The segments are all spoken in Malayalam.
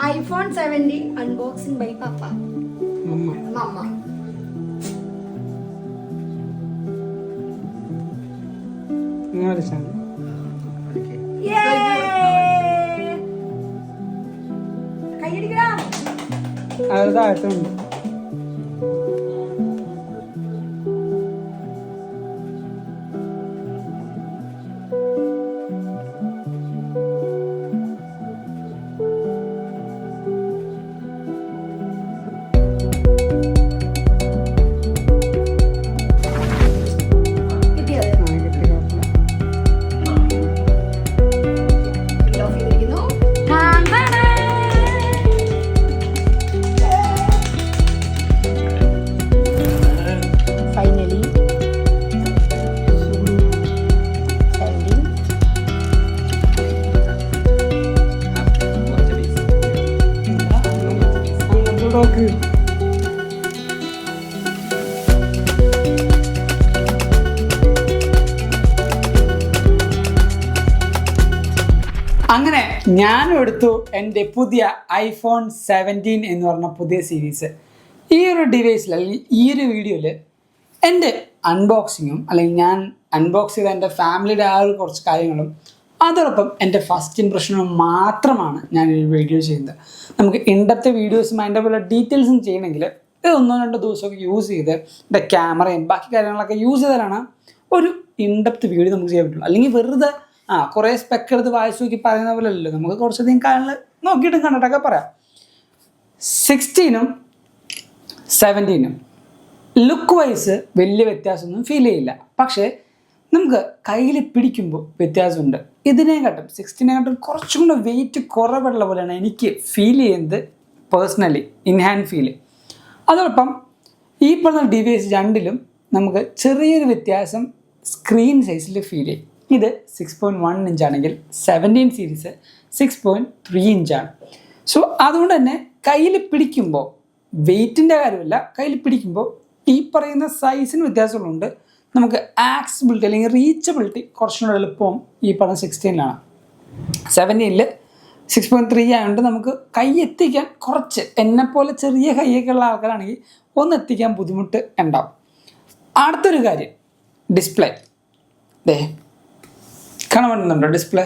iPhone 17 unboxing by Papa. Mama. Yay! കൈയടിക്കടാ. അതായിട്ടുണ്ട്. അങ്ങനെ ഞാനും എടുത്തു എൻ്റെ പുതിയ iPhone 17 എന്ന് പറഞ്ഞ പുതിയ സീരീസ്. ഈ ഒരു ഡിവൈസിൽ അല്ലെങ്കിൽ ഈ ഒരു വീഡിയോയിൽ എൻ്റെ അൺബോക്സിങ്ങും അല്ലെങ്കിൽ ഞാൻ അൺബോക്സ് ചെയ്ത എൻ്റെ ഫാമിലിയുടെ ആ ഒരു കുറച്ച് കാര്യങ്ങളും അതോടൊപ്പം എൻ്റെ ഫസ്റ്റ് ഇംപ്രഷനും മാത്രമാണ് ഞാൻ ഈ വീഡിയോ ചെയ്യുന്നത്. നമുക്ക് ഇൻഡപ്റ്റ് വീഡിയോസും അതിൻ്റെ പോലെ ഡീറ്റെയിൽസും ചെയ്യണമെങ്കിൽ ഇത് 1-2 ദിവസമൊക്കെ യൂസ് ചെയ്ത് എൻ്റെ ക്യാമറയും ബാക്കി കാര്യങ്ങളൊക്കെ യൂസ് ചെയ്താലാണ് ഒരു ഇൻഡപ്റ്റ് വീഡിയോ നമുക്ക് ചെയ്യാൻ പറ്റുള്ളൂ. അല്ലെങ്കിൽ വെറുതെ കുറേ സ്പെക്ക് എടുത്ത് വായിച്ചു നോക്കി പറയുന്ന പോലെ അല്ലല്ലോ, നമുക്ക് കുറച്ചധികം കാര്യങ്ങൾ നോക്കിയിട്ടും കണ്ടിട്ടൊക്കെ പറയാം. 16-ഉം 17-ഉം ലുക്ക് വൈസ് വലിയ വ്യത്യാസമൊന്നും ഫീൽ ചെയ്യില്ല, പക്ഷേ നമുക്ക് കയ്യിൽ പിടിക്കുമ്പോൾ വ്യത്യാസമുണ്ട്. ഇതിനെക്കാട്ടും 16-നെക്കാട്ടും കുറച്ചും കൂടെ വെയിറ്റ് കുറവുള്ള പോലെയാണ് എനിക്ക് ഫീൽ ചെയ്യുന്നത് പേഴ്സണലി, ഇൻ ഹാൻഡ് ഫീൽ. അതോടൊപ്പം ഈ പറഞ്ഞ ഡിവൈസ് രണ്ടിലും നമുക്ക് ചെറിയൊരു വ്യത്യാസം സ്ക്രീൻ സൈസിൽ ഫീൽ ചെയ്യും. ഇത് 6.1 ഇഞ്ചാണെങ്കിൽ 17 സീരീസ് 6.3 ഇഞ്ചാണ്. സോ അതുകൊണ്ട് തന്നെ കയ്യിൽ പിടിക്കുമ്പോൾ വെയ്റ്റിൻ്റെ കാര്യമില്ല, കയ്യിൽ പിടിക്കുമ്പോൾ ഈ പറയുന്ന സൈസിന് വ്യത്യാസമുള്ളതുകൊണ്ട് നമുക്ക് ആക്സസിബിലിറ്റി അല്ലെങ്കിൽ റീച്ചബിലിറ്റി കുറച്ചുകൂടെ എളുപ്പവും ഈ പറഞ്ഞ 16-ലാണ്. 17-ൽ 6.3 ആയതുകൊണ്ട് നമുക്ക് കൈ എത്തിക്കാൻ കുറച്ച്, എന്നെപ്പോലെ ചെറിയ കൈയൊക്കെ ഉള്ള ആൾക്കാരാണെങ്കിൽ ഒന്ന് എത്തിക്കാൻ ബുദ്ധിമുട്ട് ഉണ്ടാവും. അടുത്തൊരു കാര്യം, ഡിസ്പ്ലേ. കാണാൻ പറ്റുന്നുണ്ടോ ഡിസ്പ്ലേ?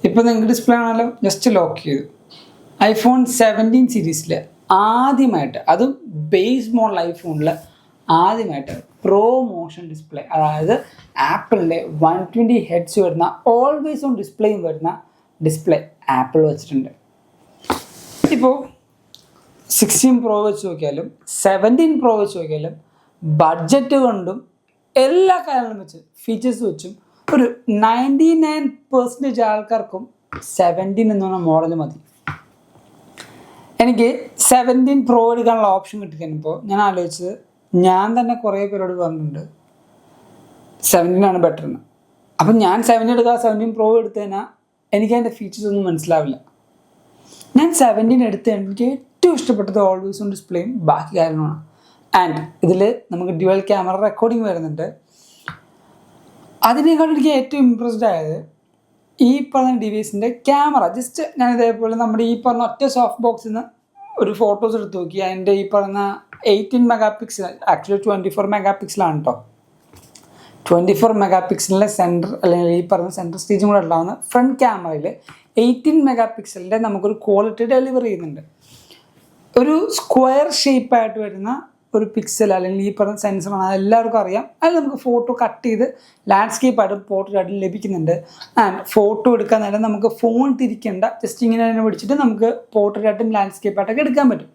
ഇപ്പോൾ നിങ്ങൾക്ക് ഡിസ്പ്ലേ ആണല്ലോ, ജസ്റ്റ് ലോക്ക് ചെയ്തു. iPhone 17 സീരീസിൽ ആദ്യമായിട്ട്, അതും ബേസ് മോഡൽ ഐഫോണിൽ ആദ്യമായിട്ട് പ്രോ മോഷൻ ഡിസ്പ്ലേ, അതായത് ആപ്പിളിൻ്റെ 120 ഹെഡ്സ് വരുന്ന ഓൾവേസ് ഓൺ ഡിസ്പ്ലേയും വരുന്ന ഡിസ്പ്ലേ ആപ്പിൾ വെച്ചിട്ടുണ്ട്. ഇപ്പോൾ 16 പ്രോ വെച്ച് നോക്കിയാലും 17 പ്രോ വെച്ച് നോക്കിയാലും ബഡ്ജറ്റ് കൊണ്ടും എല്ലാ കാര്യങ്ങളും വെച്ച് ഫീച്ചേഴ്സ് വെച്ചും ഒരു 99% ആൾക്കാർക്കും 17 എന്ന് പറഞ്ഞ മോഡൽ മതി. എനിക്ക് 17 പ്രോ എടുക്കാനുള്ള ഓപ്ഷൻ കിട്ടിക്കഴിഞ്ഞപ്പോൾ ഞാൻ ആലോചിച്ചത്, ഞാൻ തന്നെ കുറേ പേരോട് പറഞ്ഞിട്ടുണ്ട് 17 ബെറ്റർ എന്ന്. അപ്പം ഞാൻ 17 എടുക്കുക, 17 പ്രോ എടുത്തു കഴിഞ്ഞാൽ എനിക്ക് അതിൻ്റെ ഫീച്ചേഴ്സ് ഒന്നും മനസ്സിലാവില്ല. ഞാൻ 17 എടുത്ത് എനിക്ക് ഏറ്റവും ഇഷ്ടപ്പെട്ടത് ഓൾവേസ് ഓൺ ഡിസ്പ്ലേയും ബാക്കി കാര്യങ്ങളാണ്. ആൻഡ് ഇതിൽ നമുക്ക് ഡ്യുവൽ ക്യാമറ റെക്കോർഡിങ് വരുന്നുണ്ട്. അതിനേക്കാൾ എനിക്ക് ഏറ്റവും ഇമ്പ്രസ്ഡ് ആയത് ഈ പറഞ്ഞ ഡിവൈസിൻ്റെ ക്യാമറ. ജസ്റ്റ് ഞാൻ ഇതേപോലെ നമ്മുടെ ഈ പറഞ്ഞ ഒറ്റ സോഫ്റ്റ് ബോക്സിൽ നിന്ന് ഒരു ഫോട്ടോസ് എടുത്ത് നോക്കി. അതിൻ്റെ ഈ പറഞ്ഞ 18 മെഗാ പിക്സൽ, ആക്ച്വലി 24 മെഗാ പിക്സലാണ് കേട്ടോ. 24 മെഗാ പിക്സലിൻ്റെ സെൻറ്റർ അല്ലെങ്കിൽ ഈ പറഞ്ഞ സെൻറ്റർ സ്റ്റേജും കൂടെ ഉണ്ടാകുന്ന ഫ്രണ്ട് ക്യാമറയിൽ 18 മെഗാ പിക്സലിൻ്റെ നമുക്കൊരു ക്വാളിറ്റി ഡെലിവറി ചെയ്യുന്നുണ്ട്. ഒരു സ്ക്വയർ ഷേപ്പായിട്ട് വരുന്ന ഒരു പിക്സൽ അല്ലെങ്കിൽ ഈ പറഞ്ഞ സെൻസറാണ്, അത് എല്ലാവർക്കും അറിയാം. അതിൽ നമുക്ക് ഫോട്ടോ കട്ട് ചെയ്ത് ലാൻഡ്സ്കേപ്പായിട്ടും പോർട്രേറ്റായിട്ടും ലഭിക്കുന്നുണ്ട്. ആൻഡ് ഫോട്ടോ എടുക്കാൻ നേരം നമുക്ക് ഫോൺ തിരിക്കേണ്ട, ജസ്റ്റ് ഇങ്ങനെ തന്നെ പിടിച്ചിട്ട് നമുക്ക് പോർട്രേറ്റായിട്ടും ലാൻഡ്സ്കേപ്പായിട്ടൊക്കെ എടുക്കാൻ പറ്റും.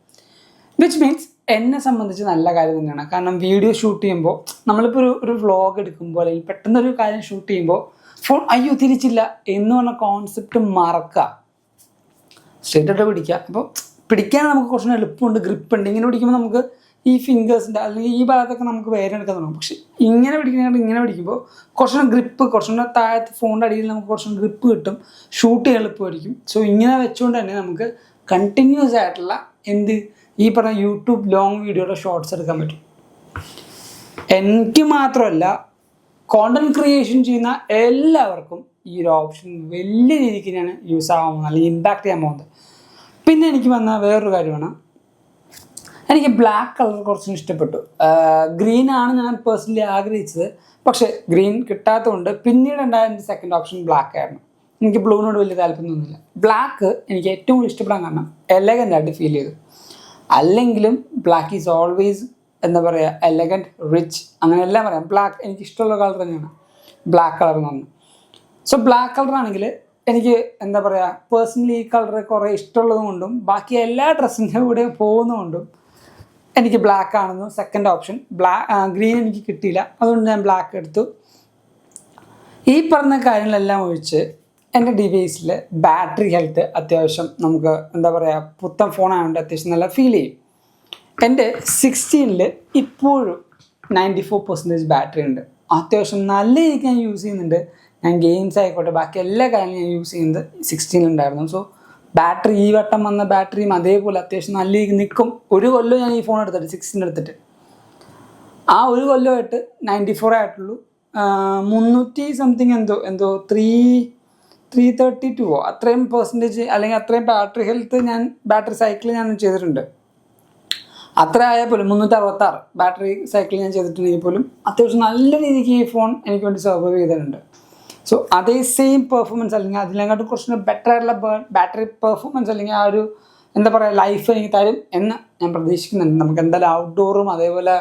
വിച്ച് മീൻസ് എന്നെ സംബന്ധിച്ച് നല്ല കാര്യം തന്നെയാണ്. കാരണം വീഡിയോ ഷൂട്ട് ചെയ്യുമ്പോൾ നമ്മളിപ്പോൾ ഒരു വ്ളോഗ് എടുക്കുമ്പോൾ അല്ലെങ്കിൽ പെട്ടെന്നൊരു കാര്യം ഷൂട്ട് ചെയ്യുമ്പോൾ ഫോൺ അയ്യോ തിരിച്ചില്ല എന്ന് പറഞ്ഞ കോൺസെപ്റ്റ് മറക്കുക, സ്ട്രേറ്റായിട്ട് പിടിക്കുക. അപ്പോൾ പിടിക്കാൻ നമുക്ക് കുറച്ചുകൂടെ എളുപ്പമുണ്ട്, ഗ്രിപ്പ് ഉണ്ട്. ഇങ്ങനെ പിടിക്കുമ്പോൾ നമുക്ക് ഈ ഫിംഗേഴ്സിൻ്റെ അല്ലെങ്കിൽ ഈ ഭാഗത്തൊക്കെ നമുക്ക് വേറെ എടുക്കാൻ തുടങ്ങും. പക്ഷെ ഇങ്ങനെ പിടിക്കുമ്പോൾ കുറച്ചുകൂടെ ഗ്രിപ്പ്, കുറച്ചുകൂടെ താഴത്ത് ഫോണിൻ്റെ അടിയിൽ നമുക്ക് കുറച്ചുകൂടെ ഗ്രിപ്പ് കിട്ടും, ഷൂട്ട് ചെയ്യാൻ എളുപ്പമായിരിക്കും. സോ ഇങ്ങനെ വെച്ചുകൊണ്ട് തന്നെ നമുക്ക് കണ്ടിന്യൂസ് ആയിട്ടുള്ള ഈ പറഞ്ഞ യൂട്യൂബ് ലോങ് വീഡിയോയുടെ ഷോർട്സ് എടുക്കാൻ പറ്റും. എനിക്ക് മാത്രമല്ല, കോണ്ടന്റ് ക്രിയേഷൻ ചെയ്യുന്ന എല്ലാവർക്കും ഈ ഒരു ഓപ്ഷൻ വലിയ രീതിക്ക് തന്നെയാണ് യൂസ് ആകാൻ പോകുന്നത് അല്ലെങ്കിൽ ഇമ്പാക്ട് ചെയ്യാൻ പോകുന്നത്. പിന്നെ എനിക്ക് വന്ന വേറൊരു കാര്യമാണ്, എനിക്ക് ബ്ലാക്ക് കളർ കുറച്ചും ഇഷ്ടപ്പെട്ടു. ഗ്രീനാണ് ഞാൻ പേഴ്സണലി ആഗ്രഹിച്ചത്, പക്ഷേ ഗ്രീൻ കിട്ടാത്തതുകൊണ്ട് പിന്നീട് ഉണ്ടായ എൻ്റെ സെക്കൻഡ് ഓപ്ഷൻ ബ്ലാക്ക് ആയിരുന്നു. എനിക്ക് ബ്ലൂവിനോട് വലിയ താല്പര്യമൊന്നുമില്ല. ബ്ലാക്ക് എനിക്ക് ഏറ്റവും കൂടുതൽ ഇഷ്ടപ്പെടാൻ കാരണം എലഗൻ്റ് ആയിട്ട് ഫീൽ ചെയ്തു. അല്ലെങ്കിലും ബ്ലാക്ക് ഈസ് ഓൾവേസ് എന്താ പറയുക, എലഗൻറ്റ്, റിച്ച്, അങ്ങനെ എല്ലാം പറയാം. ബ്ലാക്ക് എനിക്ക് ഇഷ്ടമുള്ള കളർ തന്നെയാണ് ബ്ലാക്ക് കളർ എന്ന് പറഞ്ഞാൽ. സോ ബ്ലാക്ക് കളറാണെങ്കിൽ എനിക്ക് എന്താ പറയുക, പേഴ്സണലി ഈ കളർ കുറേ ഇഷ്ടമുള്ളത് കൊണ്ടും ബാക്കി എല്ലാ ഡ്രസ്സിൻ്റെ കൂടെ പോകുന്നതുകൊണ്ടും എനിക്ക് ബ്ലാക്ക് ആണെന്ന് സെക്കൻഡ് ഓപ്ഷൻ. ഗ്രീൻ എനിക്ക് കിട്ടിയില്ല, അതുകൊണ്ട് ഞാൻ ബ്ലാക്ക് എടുത്തു. ഈ പറഞ്ഞ കാര്യങ്ങളെല്ലാം ഒഴിച്ച് എൻ്റെ ഡിവൈസിൽ ബാറ്ററി ഹെൽത്ത് അത്യാവശ്യം നമുക്ക് എന്താ പറയുക, പുത്തൻ ഫോണായതുകൊണ്ട് അത്യാവശ്യം നല്ല ഫീൽ ചെയ്യും. എൻ്റെ 16 ഇപ്പോഴും 94% ബാറ്ററി ഉണ്ട്. അത്യാവശ്യം നല്ല രീതിക്ക് ഞാൻ യൂസ് ചെയ്യുന്നുണ്ട്. ഞാൻ ഗെയിംസ് ആയിക്കോട്ടെ ബാക്കി എല്ലാ കാര്യങ്ങളും ഞാൻ യൂസ് ചെയ്യുന്നത് 16 ഉണ്ടായിരുന്നു. സോ ബാറ്ററി ഈ വട്ടം വന്ന ബാറ്ററിയും അതേപോലെ അത്യാവശ്യം നല്ല രീതിക്ക് നിൽക്കും. ഒരു കൊല്ലം ഞാൻ ഈ ഫോൺ എടുത്തിട്ട് 16 എടുത്തിട്ട് ആ ഒരു കൊല്ലമായിട്ട് 94 ആയിട്ടുള്ളൂ. 300 സംതിങ് എന്തോ 332 അത്രയും പെർസെൻറ്റേജ് അല്ലെങ്കിൽ അത്രയും ബാറ്ററി ഹെൽത്ത് ബാറ്ററി സൈക്കിൾ ഞാൻ ചെയ്തിട്ടുണ്ട്. അത്ര ആയാൽ പോലും 366 ബാറ്ററി സൈക്കിൾ ഞാൻ ചെയ്തിട്ടുണ്ടെങ്കിൽ പോലും അത്യാവശ്യം നല്ല രീതിക്ക് ഈ ഫോൺ എനിക്ക് വേണ്ടി സർവൈവ് ചെയ്തിട്ടുണ്ട്. സോ അതേ സെയിം പെർഫോമൻസ് അല്ലെങ്കിൽ അതിനെക്കാട്ടും കുറച്ചുകൂടി ബെറ്റർ ആയിട്ടുള്ള ബാറ്ററി പെർഫോമൻസ് അല്ലെങ്കിൽ ആ ഒരു എന്താ പറയുക ലൈഫ് എനിക്ക് തരും എന്ന് ഞാൻ പ്രതീക്ഷിക്കുന്നുണ്ട്. നമുക്ക് എന്തായാലും ഔട്ട്ഡോറും അതേപോലെ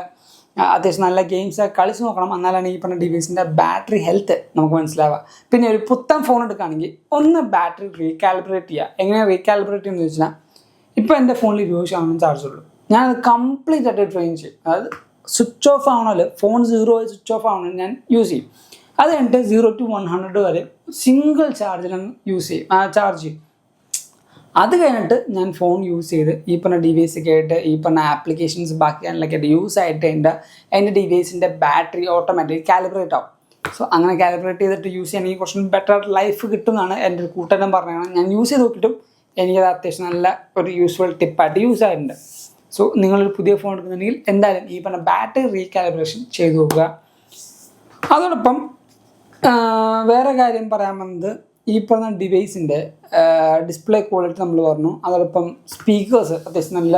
അത്യാവശ്യം നല്ല ഗെയിംസ് കളിച്ച് നോക്കണം, എന്നാലാണ് ഈ പറഞ്ഞ ഡിവൈസിൻ്റെ ബാറ്ററി ഹെൽത്ത് നമുക്ക് മനസ്സിലാവുക. പിന്നെ ഒരു പുത്തൻ ഫോൺ എടുക്കുകയാണെങ്കിൽ ഒന്ന് ബാറ്ററി റീകാലിബ്രേറ്റ് ചെയ്യുക. എങ്ങനെയാണ് റീകാലിബ്രേറ്റ് ചെയ്യുന്നത് വെച്ചാൽ, ഇപ്പോൾ എൻ്റെ ഫോണിൽ 20% ചാർജ് ഉള്ളൂ. ഞാനത് കംപ്ലീറ്റ് ആയിട്ട് ട്രെയിൻ ചെയ്യും. അതായത് സ്വിച്ച് ഓഫ് ആവണമല്ലോ, ഫോൺ 0 സ്വിച്ച് ഓഫ് ആവണം ഞാൻ യൂസ് ചെയ്യും. അത് കഴിഞ്ഞിട്ട് 0 to 100 വരെ സിംഗിൾ ചാർജിലാണ് ചാർജ് ചെയ്യും. അത് കഴിഞ്ഞിട്ട് ഞാൻ ഫോൺ യൂസ് ചെയ്ത് ഈ പറഞ്ഞ ഡിവൈസൊക്കെ ആയിട്ട് ഈ പറഞ്ഞ ആപ്ലിക്കേഷൻസ് ബാക്കി കാര്യങ്ങളൊക്കെ ആയിട്ട് യൂസ് ആയിട്ട് എൻ്റെ ഡിവൈസിൻ്റെ ബാറ്ററി ഓട്ടോമാറ്റിക് കാലിബ്രേറ്റ് ആവും. സോ അങ്ങനെ കാലിബ്രേറ്റ് ചെയ്തിട്ട് യൂസ് ചെയ്യണമെങ്കിൽ കുറച്ചും ബെറ്റർ ലൈഫ് കിട്ടുമെന്നാണ് എൻ്റെ ഒരു കൂട്ടുകാരൻ പറഞ്ഞത്. ഞാൻ യൂസ് ചെയ്ത് നോക്കിയിട്ടും എനിക്കത് അത്യാവശ്യം നല്ല ഒരു യൂസ്ഫുൾ ടിപ്പായിട്ട് യൂസ് ആയിട്ടുണ്ട്. സോ നിങ്ങളൊരു പുതിയ ഫോൺ എടുക്കുന്നുണ്ടെങ്കിൽ എന്തായാലും ഈ പറഞ്ഞ ബാറ്ററി റീകാലിബ്രേഷൻ ചെയ്തു നോക്കുക. അതോടൊപ്പം വേറെ കാര്യം പറയാൻ വന്നത്, ഈ പറഞ്ഞ ഡിവൈസിൻ്റെ ഡിസ്പ്ലേ ക്വാളിറ്റി നമ്മൾ പറഞ്ഞു. അതോടൊപ്പം സ്പീക്കേഴ്സ് അത്യാവശ്യം നല്ല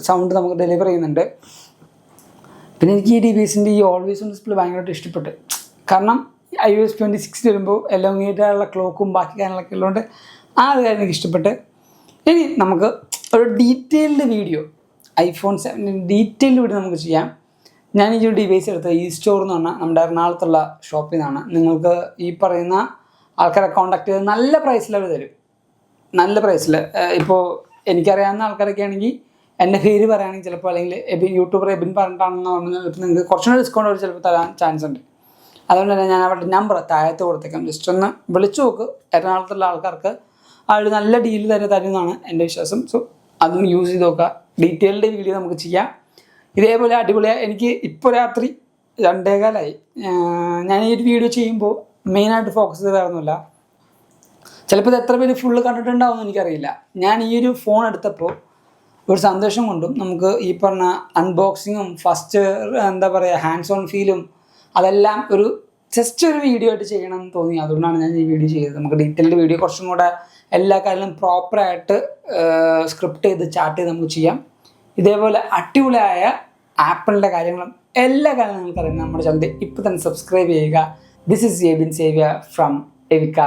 സൗണ്ട് നമുക്ക് ഡെലിവർ ചെയ്യുന്നുണ്ട്. പിന്നെ എനിക്ക് ഈ ഡിവൈസിൻ്റെ ഈ ഓൾവേസ് ഓൺ ഡിസ്പ്ലേ ഭയങ്കരമായിട്ട് ഇഷ്ടപ്പെട്ടു. കാരണം iOS 26 വരുമ്പോൾ എലോങ്ങേറ്റായുള്ള ക്ലോക്കും ബാക്കി കാര്യങ്ങളൊക്കെ ഉള്ളതുകൊണ്ട് ആ ഒരു കാര്യം എനിക്ക് ഇഷ്ടപ്പെട്ട്. ഇനി നമുക്ക് ഒരു detailed video iPhone 7 detailed video നമുക്ക് ചെയ്യാം. ഞാൻ ഈ ഒരു ഡിവൈസ് എടുത്തത് ഈ സ്റ്റോർ എന്ന് പറഞ്ഞാൽ നമ്മുടെ എറണാകുളത്തുള്ള ഷോപ്പിൽ നിന്നാണ്. നിങ്ങൾക്ക് ഈ പറയുന്ന ആൾക്കാരെ കോൺടാക്ട് ചെയ്ത് നല്ല പ്രൈസിൽ അവർ തരും. നല്ല പ്രൈസിൽ ഇപ്പോൾ എനിക്കറിയാവുന്ന ആൾക്കാരൊക്കെ ആണെങ്കിൽ എൻ്റെ പേര് പറയുകയാണെങ്കിൽ ചിലപ്പോൾ അല്ലെങ്കിൽ യൂട്യൂബർ എബിൻ പറഞ്ഞിട്ടാണെന്ന് പറഞ്ഞാൽ നിങ്ങൾക്ക് കുറച്ചുകൂടി ഡിസ്കൗണ്ട് അവർ ചിലപ്പോൾ തരാൻ ചാൻസ് ഉണ്ട്. അതുകൊണ്ട് തന്നെ ഞാൻ അവരുടെ നമ്പർ താഴത്ത് കൊടുത്തേക്കാം. ജസ്റ്റ് ഒന്ന് വിളിച്ചു നോക്ക്. എറണാകുളത്തുള്ള ആൾക്കാർക്ക് ആ ഒരു നല്ല ഡീൽ തരുന്നതാണ് എൻ്റെ വിശ്വാസം. സോ അതും യൂസ് ചെയ്ത് നോക്കുക. ഡീറ്റെയിൽഡ് വീഡിയോ നമുക്ക് ചെയ്യാം. ഇതേപോലെ അടിപൊളിയായി. എനിക്ക് ഇപ്പോൾ രാത്രി 2:15 ഞാൻ ഈ ഒരു വീഡിയോ ചെയ്യുമ്പോൾ മെയിനായിട്ട് ഫോക്കസ് ചെയ്ത് വരുന്നില്ല. ചിലപ്പോൾ ഇത് എത്ര പേര് ഫുള്ള് കണ്ടിട്ടുണ്ടാവുമെന്ന് എനിക്കറിയില്ല. ഞാൻ ഈ ഒരു ഫോൺ എടുത്തപ്പോൾ ഒരു സന്തോഷം കൊണ്ടും നമുക്ക് ഈ പറഞ്ഞ അൺബോക്സിങ്ങും ഫസ്റ്റ് എന്താ പറയുക ഹാൻഡ്സ് ഓൺ ഫീലും അതെല്ലാം ഒരു ജസ്റ്റ് ഒരു വീഡിയോ ആയിട്ട് ചെയ്യണമെന്ന് തോന്നി. അതുകൊണ്ടാണ് ഞാൻ ഈ വീഡിയോ ചെയ്തത്. നമുക്ക് ഡീറ്റെയിൽഡ് വീഡിയോ കുറച്ചും കൂടെ എല്ലാ കാര്യങ്ങളും പ്രോപ്പറായിട്ട് സ്ക്രിപ്റ്റ് ചെയ്ത് ചാർട്ട് ചെയ്ത് നമുക്ക് ചെയ്യാം. ഇതേപോലെ അടിപൊളിയായ ആപ്പിളിൻ്റെ കാര്യങ്ങളും എല്ലാ കാര്യങ്ങളും നമുക്കറിയാം. നമ്മുടെ ചാനൽ ഇപ്പോൾ തന്നെ സബ്സ്ക്രൈബ് ചെയ്യുക. This is Ebin Xavier from എവിക്ക.